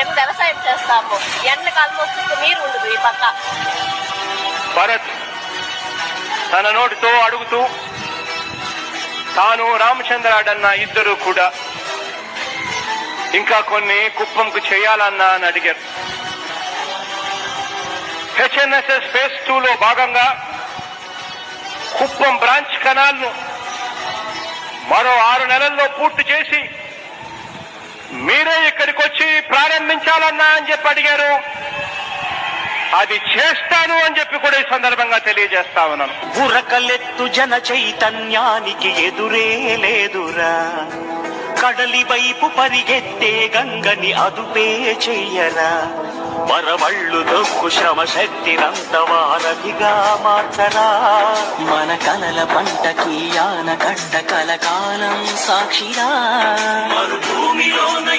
మేము వ్యవసాయం చేస్తాము. ఎండాకాలం వచ్చి నీరు ఉండదు ఈ పక్క. భరత్ తన నోటితో అడుగుతూ తాను రామచంద్రాడన్న ఇద్దరు కూడా ఇంకా కొన్ని కుప్పంకు చేయాలన్నా అని అడిగారు. హెచ్ఎన్ఎస్ఎస్ ఫేజ్ 2లో భాగంగా కుప్పం బ్రాంచ్ కెనాల్ను మరో 6 నెలల్లో పూర్తి చేసి మీరే ఇక్కడికి వచ్చి ప్రారంభించాలన్నా అని చెప్పి అడిగారు. అది చేస్తాను అని చెప్పి కూడా ఈ సందర్భంగా తెలియజేస్తా ఉన్నాను. ఉరకలెత్తు జన చైతన్యానికి ఎదురే లేదురా, కడలి వైపు పరిగెత్తే గంగని అదుపే చెయ్యరా, మరవళ్ళు దొక్కు శ్రమ శక్తినంత వారధిగా మార్చరా. మన కలల పంటకి ఆనకట్ట కలకాలం సాక్షిరా. మరుభూమిలోన